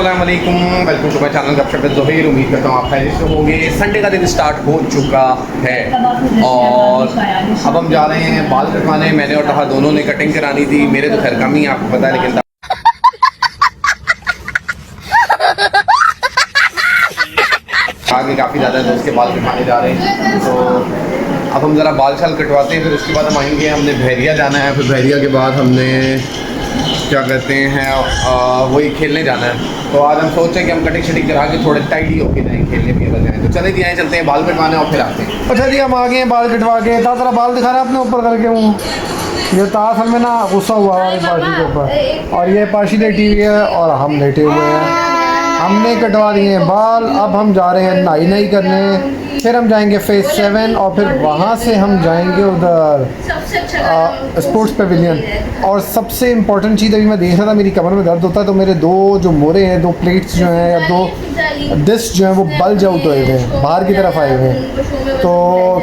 अस्सलामुअलैकुम, welcome to my channel गपशप with Zuhair. उम्मीद करता हूँ आप खैरियत से होंगे। संडे का दिन स्टार्ट हो चुका है और अब हम जा रहे हैं बाल कटवाने। मैंने और तहा दोनों ने कटिंग करानी थी। मेरे तो खैर कम ही आपको पता है, लेकिन आगे काफ़ी ज़्यादा है तो उसके बाल कटवाने जा रहे हैं। तो अब हम ज़रा बाल शाल कटवाते हैं, फिर उसके बाद हम आएंगे। हमने बहरिया जाना है, फिर बहरिया के बाद हमने क्या कहते हैं वही खेलने जाना है। तो आज हम सोच रहे हैं कि हम कटिंग शटिंग करा के थोड़े टाइडी होके जाएँ, खेलने भी अगर जाएँ। तो चले जी आए, चलते हैं बाल कटवाने और फिर आते हैं। अच्छा जी, हम आ गए हैं बाल कटवा के। तारा बाल दिखा रहा है अपने ऊपर करके हूँ। ये तास में ना गुस्सा हुआ हमारी पार्टी के ऊपर, और ये पार्टी लेटी हुई है और हम लेटे हुए हैं। हमने कटवा दिए हैं बाल। अब हम जा रहे हैं नाई करने, फिर हम जाएंगे फेज 7 और फिर वहाँ से हम जाएंगे उधर स्पोर्ट्स पेविलियन। और सबसे इम्पोर्टेंट चीज़, अभी मैं देख रहा था मेरी कमर में दर्द होता है, तो मेरे दो जो मोरे हैं, दो प्लेट्स जो हैं या दो डिस्क जो हैं वो बल्ज आउट हुए हैं, बाहर की तरफ आए हुए हैं। तो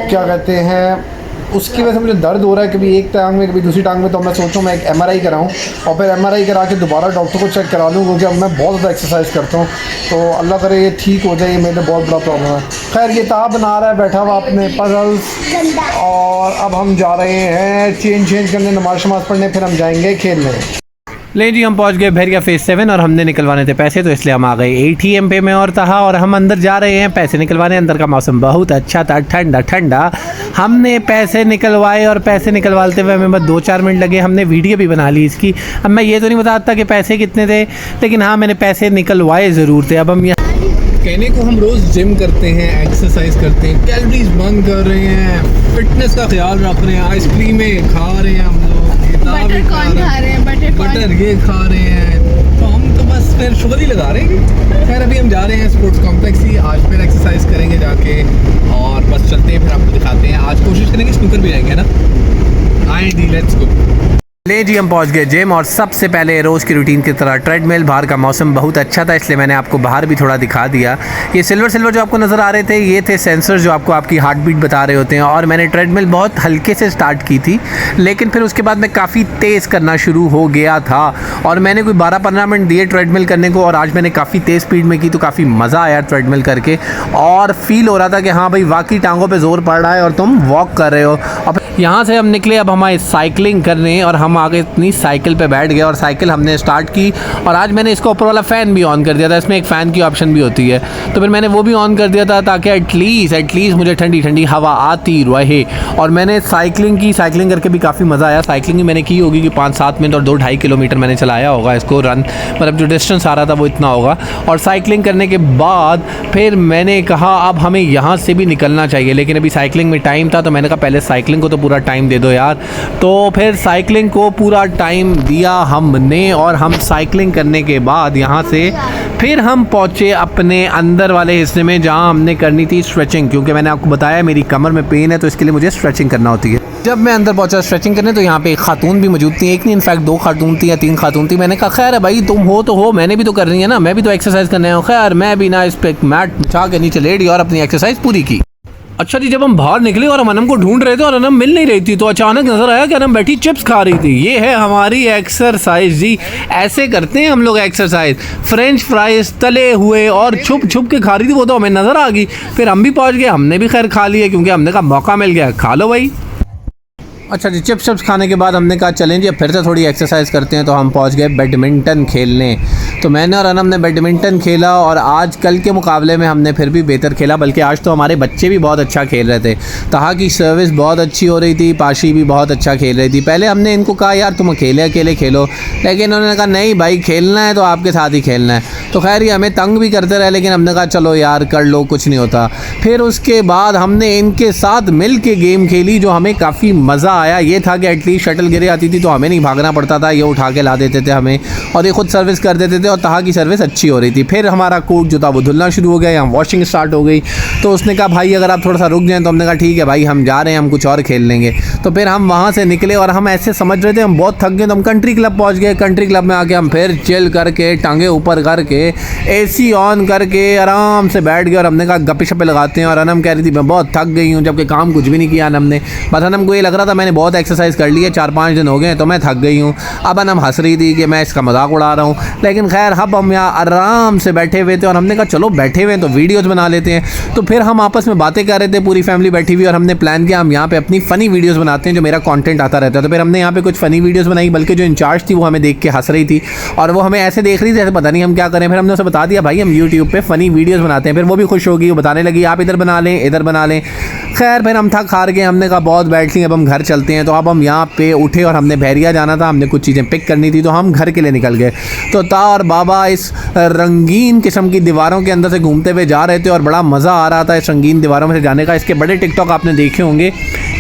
क्या कहते हैं, उसकी वजह से मुझे दर्द हो रहा है, कभी एक टांग में कभी दूसरी टांग में। तो मैं सोच रहा हूँ मैं एक MRI कराऊँ और फिर MRI करा के दोबारा डॉक्टर को चेक करा लूँ, क्योंकि अब मैं बहुत ज़्यादा एक्सरसाइज करता हूँ। तो अल्लाह करे ये ठीक हो जाए, ये मेरे बहुत बड़ा प्रॉब्लम है। खैर, ये ताब बना रहा है बैठा हुआ अपने पजल्स। और अब हम जा रहे हैं चेंज करने, नमाज शमाज पढ़ने, फिर हम जाएंगे खेलने। ले जी, हम पहुंच गए बहरिया फेज 7 और हमने निकलवाने थे पैसे, तो इसलिए हम आ गए ATM पे में और तहा, और हम अंदर जा रहे हैं पैसे निकलवाने। अंदर का मौसम बहुत अच्छा था, ठंडा ठंडा। हमने पैसे निकलवाए और पैसे निकलवाते हुए हमें बस 2-4 मिनट लगे। हमने वीडियो भी बना ली इसकी। अब मैं ये तो नहीं बताता कि पैसे कितने थे, लेकिन हाँ, मैंने पैसे निकलवाए ज़रूर थे। अब हम कहने को हम रोज़ जिम करते हैं, एक्सरसाइज करते हैं, कैलोरीज बर्न कर रहे हैं, फिटनेस का ख्याल रख रहे हैं, आइसक्रीमें खा रहे हैं हम लोग, बटर कॉर्न खा रहे हैं, बटर ये खा रहे हैं। तो हम तो बस फिर शुगर ही लगा रहे हैं। खैर, अभी हम जा रहे हैं स्पोर्ट्स कॉम्प्लेक्स ही। आज फिर एक्सरसाइज करेंगे जाके और बस चलते हैं, फिर आपको दिखाते हैं। आज कोशिश करेंगे स्नूकर भी जाएंगे ना। आए डी, लेट्स गो। ले जी, हम पहुंच गए जिम और सबसे पहले रोज़ की रूटीन की तरह ट्रेडमिल। बाहर का मौसम बहुत अच्छा था, इसलिए मैंने आपको बाहर भी थोड़ा दिखा दिया। ये सिल्वर जो आपको नज़र आ रहे थे, ये थे सेंसर जो आपको आपकी हार्ट बीट बता रहे होते हैं। और मैंने ट्रेडमिल बहुत हल्के से स्टार्ट की थी, लेकिन फिर उसके बाद मैं काफ़ी तेज़ करना शुरू हो गया था और मैंने कोई 12-15 मिनट दिए ट्रेडमिल करने को। और आज मैंने काफ़ी तेज़ स्पीड में की, तो काफ़ी मज़ा आया ट्रेडमिल करके। और फील हो रहा था कि हाँ भाई, वाकई टांगों पर ज़ोर पड़ रहा है और तुम वॉक कर रहे हो। और यहाँ से हम निकले, अब हमारे साइकिलिंग करने, और हम आगे इतनी साइकिल पे बैठ गए और साइकिल हमने स्टार्ट की। और आज मैंने इसका ऊपर वाला फ़ैन भी ऑन कर दिया था। इसमें एक फ़ैन की ऑप्शन भी होती है, तो फिर मैंने वो भी ऑन कर दिया था ताकि एटलीस्ट मुझे ठंडी ठंडी हवा आती रहे। और मैंने साइकिलिंग करके भी काफ़ी मज़ा आया। साइकिलिंग मैंने की होगी कि 5-7 मिनट और 2-2.5 किलोमीटर मैंने चलाया होगा इसको रन, मतलब जो डिस्टेंस आ रहा था वो इतना होगा। और साइकिलिंग करने के बाद फिर मैंने कहा अब हमें यहाँ से भी निकलना चाहिए, लेकिन अभी साइकिलिंग में टाइम था, तो मैंने कहा पहले साइकिलिंग को तो पूरा टाइम दे दो यार। तो फिर साइकिलिंग को पूरा टाइम दिया हमने, और हम साइकिलिंग करने के बाद यहाँ से फिर हम पहुँचे अपने अंदर वाले हिस्से में, जहाँ हमने करनी थी स्ट्रेचिंग। क्योंकि मैंने आपको बताया मेरी कमर में पेन है, तो इसके लिए मुझे स्ट्रेचिंग करना होती है। जब मैं अंदर पहुंचा स्ट्रेचिंग करने, तो यहाँ पे एक खातून भी मौजूद थी। एक नहीं, इनफैक्ट 2 खातून थी या 3 खातून थी। मैंने कहा खैर है भाई, तुम हो तो हो, मैंने भी तो कर रही है ना, मैं भी तो एक्सरसाइज करने आया हूँ। खैर, मैं भी ना इस पे मैट बिछा के नीचे लेटी और अपनी एक्सरसाइज पूरी की। अच्छा जी, जब हम बाहर निकले और हम अनम को ढूंढ रहे थे और अनम मिल नहीं रही थी, तो अचानक नज़र आया कि अनम बैठी चिप्स खा रही थी। ये है हमारी एक्सरसाइज जी, ऐसे करते हैं हम लोग एक्सरसाइज। फ्रेंच फ्राइज तले हुए और छुप के खा रही थी, वो तो हमें नज़र आ गई। फिर हम भी पहुंच गए, हमने भी खैर खा लिए, क्योंकि हमने कहा मौका मिल गया, खा लो भाई। अच्छा जी, चिप्स खाने के बाद हमने कहा चलें जी अब फिर से थोड़ी एक्सरसाइज करते हैं, तो हम पहुंच गए बैडमिंटन खेलने। तो मैंने और अनम ने बैडमिंटन खेला और आज कल के मुकाबले में हमने फिर भी बेहतर खेला, बल्कि आज तो हमारे बच्चे भी बहुत अच्छा खेल रहे थे। तहा की सर्विस बहुत अच्छी हो रही थी, पाशी भी बहुत अच्छा खेल रही थी। पहले हमने इनको कहा यार तुम अकेले खेलो, लेकिन उन्होंने कहा नहीं भाई, खेलना है तो आपके साथ ही खेलना है। तो खैर ये हमें तंग भी करते रहे, लेकिन हमने कहा चलो यार कर लो, कुछ नहीं होता। फिर उसके बाद हमने इनके साथ मिल के गेम खेली, जो हमें काफ़ी मज़ा आया। ये था कि एटलीस्ट शटल गिरे आती थी तो हमें नहीं भागना पड़ता था, ये उठा के ला देते थे हमें, और ये खुद सर्विस कर देते थे, और तहा की सर्विस अच्छी हो रही थी। फिर हमारा कोट जो था वो धुलना शुरू हो गया, यहाँ वॉशिंग स्टार्ट हो गई। तो उसने कहा भाई अगर आप थोड़ा सा रुक जाएँ, तो हमने कहा ठीक है भाई, हम जा रहे हैं, हम कुछ और खेल लेंगे। तो फिर हम वहाँ से निकले और हम ऐसे समझ रहे थे हम बहुत थक गए, तो हम कंट्री क्लब पहुँच गए। कंट्री क्लब में आके हम फिर चिल करके टांगे ऊपर करके AC ऑन करके आराम से बैठ गए, और हमने कहा गप्पे शप्पे लगाते हैं। और अनम कह रही थी मैं बहुत थक गई हूँ, जबकि काम कुछ भी नहीं किया अनम ने। बस अनम को ये लग रहा था मैंने बहुत एक्सरसाइज कर ली है, 4-5 दिन हो गए तो मैं थक गई हूँ। अब अनम हंस रही थी कि मैं इसका मजाक उड़ा रहा हूँ, लेकिन खैर अब हम यहाँ आराम से बैठे हुए थे और हमने कहा चलो बैठे हुए हैं तो वीडियोस बना लेते हैं। तो फिर हम आपस में बातें कर रहे थे, पूरी फैमिली बैठी हुई, और हमने प्लान किया हम यहाँ पे अपनी फ़नी वीडियोस बनाते हैं, जो मेरा कंटेंट आता रहता है। तो फिर हमने यहाँ पे कुछ फ़नी वीडियोस बनाई, बल्कि जो इंचार्ज थी वो हमें देख के हंस रही थी और वो हमें ऐसे देख रही थी जैसे पता नहीं हम क्या करें। फिर हमने उसे बता दिया भाई हम यूट्यूब पे फ़नी वीडियोस बनाते हैं। फिर वो भी खुश होगी, वो बताने लगी आप इधर बना लें इधर बना लें। खैर फिर हम थक हार गए, हमने कहा बहुत बैठ ली अब हम घर चलते हैं। तो अब हम यहाँ पे उठे और हमने बहरिया जाना था, हमने कुछ चीज़ें पिक करनी थी, तो हम घर के लिए निकल गए। तो ता और बाबा इस रंगीन किस्म की दीवारों के अंदर से घूमते हुए जा रहे थे और बड़ा मज़ा आ रहा था इस रंगीन दीवारों में से जाने का। इसके बड़े टिकटॉक आपने देखे होंगे,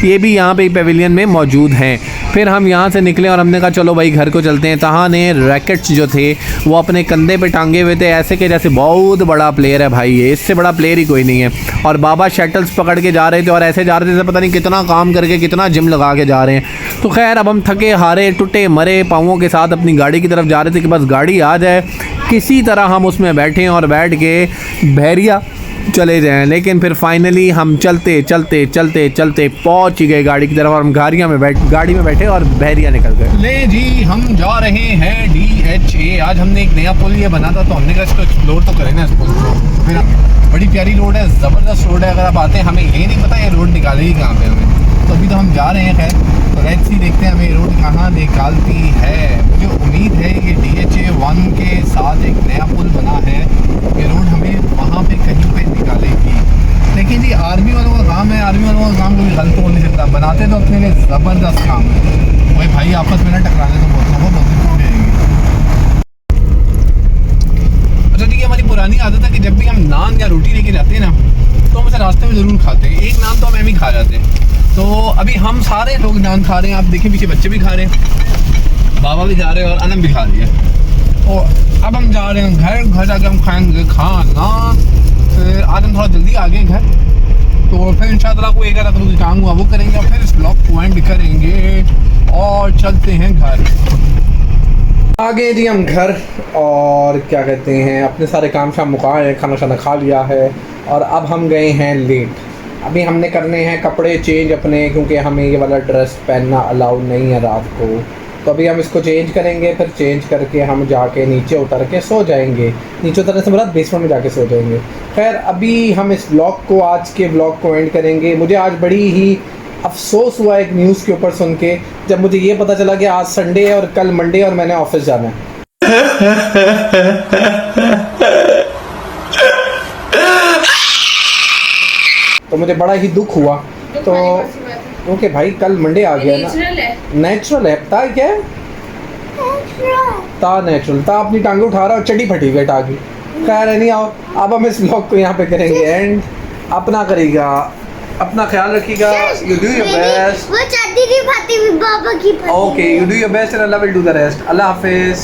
ये भी यहाँ पे पेविलियन में मौजूद हैं। फिर हम यहाँ से निकले और हमने कहा चलो भाई घर को चलते हैं। तहा ने रैकेट्स जो थे वो अपने कंधे पे टांगे हुए थे, ऐसे कि जैसे बहुत बड़ा प्लेयर है भाई ये, इससे बड़ा प्लेयर ही कोई नहीं है। और बाबा शटल्स पकड़ के जा रहे थे और ऐसे जा रहे थे पता नहीं कितना काम करके कितना जिम लगा के जा रहे हैं। तो खैर अब हम थके हारे टूटे मरे पाँवों के साथ अपनी गाड़ी की तरफ जा रहे थे कि बस गाड़ी आ जाए, किसी तरह हम उसमें बैठें और बैठ के बहरिया चले जाएं। लेकिन फिर फाइनली हम चलते चलते चलते चलते पहुंच ही गए गाड़ी की तरफ और हम गाड़ी में बैठे और बहरिया निकल गए। ले जी हम जा रहे हैं DHA। आज हमने एक नया पुल ये बना था तो हमने कहा इसको एक्सप्लोर तो करें ना इस पुल को। फिर बड़ी प्यारी रोड है, ज़बरदस्त रोड है। अगर आप आते हैं हमें ये नहीं पता ये रोड निकालेगी कहाँ पे हमें, तो अभी तो हम जा रहे हैं। खैर तो लेट्स सी देखते हैं हमें रोड कहाँ निकालती है। मुझे उम्मीद है ये DHA 1 के साथ एक नया पुल बना है, ये रोड हमें वहाँ पे कहीं पे निकालेगी। लेकिन जी आर्मी वालों का काम है, आर्मी वालों का काम कोई गलत हो नहीं सकता, बनाते तो अपने लिए ज़बरदस्त काम है। वही भाई आपस में ना टकराने तो बोलता हूँ बहुत टूट जाएंगे। अच्छा ठीक है, हमारी पुरानी आदत है कि जब भी हम नान या रोटी लेके जाते हैं ना तो हम उसे रास्ते में ज़रूर खाते हैं। एक नान तो हम भी खा जाते हैं। तो अभी हम सारे लोग नान खा रहे हैं, आप देखें पीछे बच्चे भी खा रहे हैं, बाबा भी जा रहे हैं और अनम भी खा रही है। और अब हम जा रहे हैं घर जाके हम खाएंगे खाना। फिर आज हम थोड़ा जल्दी आ गए घर, तो फिर इंशाल्लाह कोई एक आधा कोई काम हुआ वो करेंगे और फिर इस ब्लॉग को एंड करेंगे और चलते हैं घर। आ गए जी हम घर और क्या कहते हैं अपने सारे काम शाम मुकाए हैं, खाना शाना खा लिया है और अब हम गए हैं लेट। अभी हमने करने हैं कपड़े चेंज अपने, क्योंकि हमें ये वाला ड्रेस पहनना अलाउड नहीं है रात को। तो अभी हम इसको चेंज करेंगे, फिर चेंज करके हम जाके नीचे उतर के सो जाएंगे। नीचे उतरने से मतलब बेसमेंट में जाके सो जाएंगे। खैर अभी हम इस ब्लॉग को आज के ब्लॉग को एंड करेंगे। मुझे आज बड़ी ही अफसोस हुआ एक न्यूज़ के ऊपर सुन के, जब मुझे ये पता चला कि आज संडे है और कल मंडे और मैंने ऑफिस जाना है। तो मुझे बड़ा ही दुख हुआ। तो क्योंकि भाई कल मंडे आ गया ना, नेचुरल है ता क्या है ता नेचुरल ता अपनी टांगे उठा रहा और चड्डी फटी हुई टांगी। खैर नहीं आओ, अब हम इस ब्लॉग को यहाँ पे करेंगे एंड अपना करेगा, अपना ख्याल रखिएगा। You do your best. वो चड्डी नहीं फटी हुई बाबा की। Okay you do your best and Allah will do the rest. Allah Hafiz.